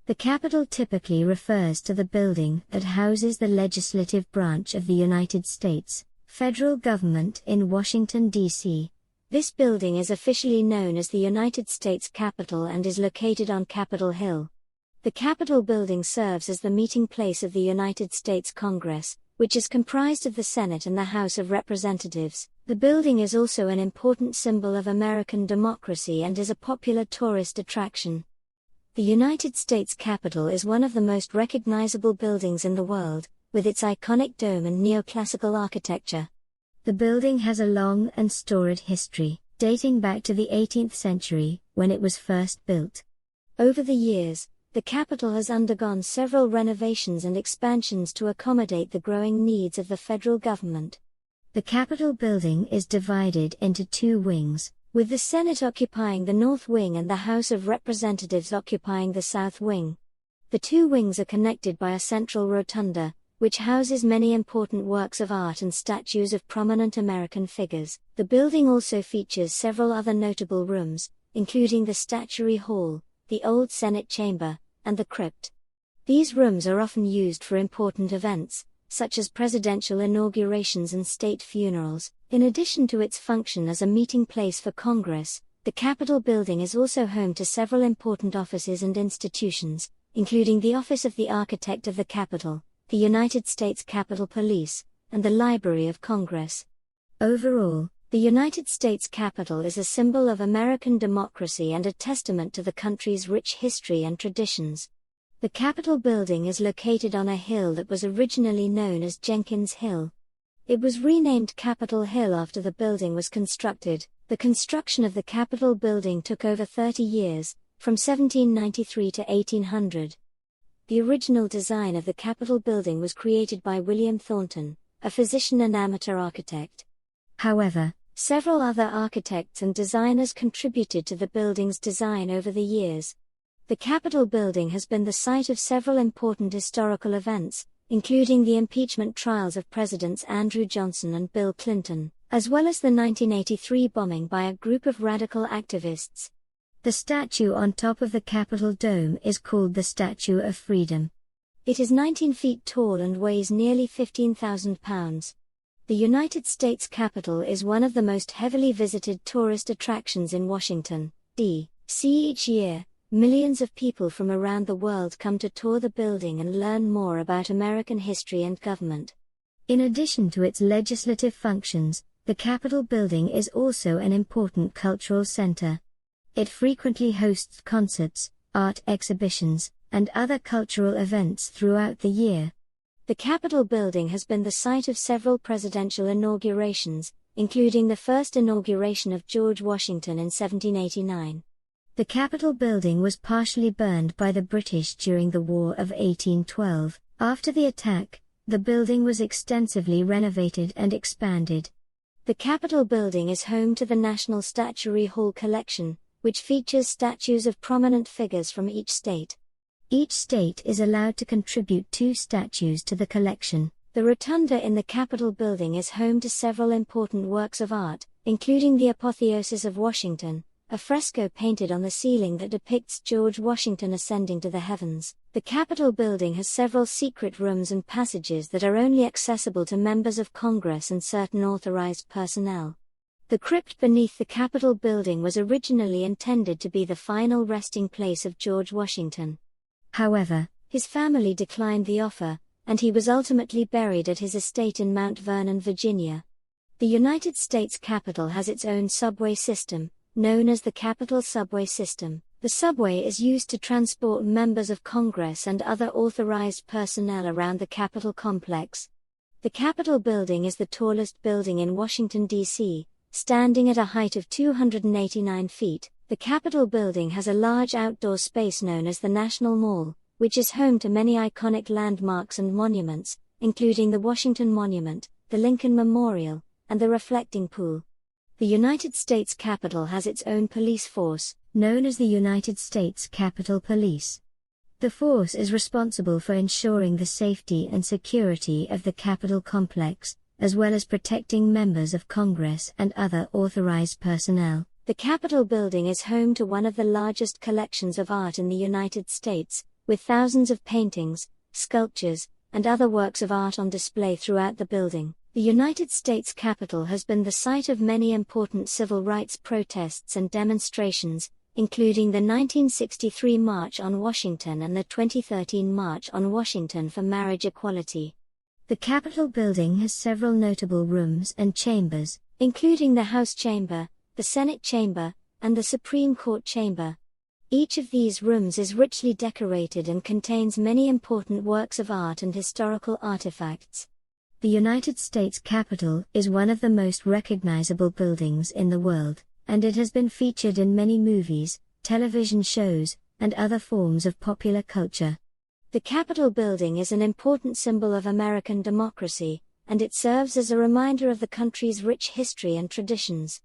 The Capitol typically refers to the building that houses the legislative branch of the United States, federal government in Washington, D.C. This building is officially known as the United States Capitol and is located on Capitol Hill. The Capitol building serves as the meeting place of the United States Congress, which is comprised of the Senate and the House of Representatives. The building is also an important symbol of American democracy and is a popular tourist attraction. The United States Capitol is one of the most recognizable buildings in the world, with its iconic dome and neoclassical architecture. The building has a long and storied history, dating back to the 18th century, when it was first built. Over the years, the Capitol has undergone several renovations and expansions to accommodate the growing needs of the federal government. The Capitol building is divided into two wings, with the Senate occupying the north wing and the House of Representatives occupying the south wing. The two wings are connected by a central rotunda, which houses many important works of art and statues of prominent American figures. The building also features several other notable rooms, including the Statuary Hall, the Old Senate Chamber, and the Crypt. These rooms are often used for important events, such as presidential inaugurations and state funerals. In addition to its function as a meeting place for Congress, the Capitol building is also home to several important offices and institutions, including the Office of the Architect of the Capitol, the United States Capitol Police, and the Library of Congress. Overall, the United States Capitol is a symbol of American democracy and a testament to the country's rich history and traditions. The Capitol building is located on a hill that was originally known as Jenkins Hill. It was renamed Capitol Hill after the building was constructed. The construction of the Capitol building took over 30 years, from 1793 to 1800. The original design of the Capitol building was created by William Thornton, a physician and amateur architect. However, several other architects and designers contributed to the building's design over the years. The Capitol building has been the site of several important historical events, including the impeachment trials of Presidents Andrew Johnson and Bill Clinton, as well as the 1983 bombing by a group of radical activists. The statue on top of the Capitol dome is called the Statue of Freedom. It is 19 feet tall and weighs nearly 15,000 pounds. The United States Capitol is one of the most heavily visited tourist attractions in Washington, D.C. Each year, millions of people from around the world come to tour the building and learn more about American history and government. In addition to its legislative functions, the Capitol building is also an important cultural center. It frequently hosts concerts, art exhibitions, and other cultural events throughout the year. The Capitol building has been the site of several presidential inaugurations, including the first inauguration of George Washington in 1789. The Capitol building was partially burned by the British during the War of 1812. After the attack, the building was extensively renovated and expanded. The Capitol building is home to the National Statuary Hall collection, which features statues of prominent figures from each state. Each state is allowed to contribute 2 statues to the collection. The rotunda in the Capitol building is home to several important works of art, including the Apotheosis of Washington, a fresco painted on the ceiling that depicts George Washington ascending to the heavens. The Capitol building has several secret rooms and passages that are only accessible to members of Congress and certain authorized personnel. The crypt beneath the Capitol building was originally intended to be the final resting place of George Washington. However, his family declined the offer, and he was ultimately buried at his estate in Mount Vernon, Virginia. The United States Capitol has its own subway system, known as the Capitol Subway System. The subway is used to transport members of Congress and other authorized personnel around the Capitol complex. The Capitol building is the tallest building in Washington, D.C., standing at a height of 289 feet. The Capitol building has a large outdoor space known as the National Mall, which is home to many iconic landmarks and monuments, including the Washington Monument, the Lincoln Memorial, and the Reflecting Pool. The United States Capitol has its own police force, known as the United States Capitol Police. The force is responsible for ensuring the safety and security of the Capitol complex, as well as protecting members of Congress and other authorized personnel. The Capitol building is home to one of the largest collections of art in the United States, with thousands of paintings, sculptures, and other works of art on display throughout the building. The United States Capitol has been the site of many important civil rights protests and demonstrations, including the 1963 March on Washington and the 2013 March on Washington for Marriage Equality. The Capitol building has several notable rooms and chambers, including the House Chamber, the Senate Chamber, and the Supreme Court Chamber. Each of these rooms is richly decorated and contains many important works of art and historical artifacts. The United States Capitol is one of the most recognizable buildings in the world, and it has been featured in many movies, television shows, and other forms of popular culture. The Capitol building is an important symbol of American democracy, and it serves as a reminder of the country's rich history and traditions.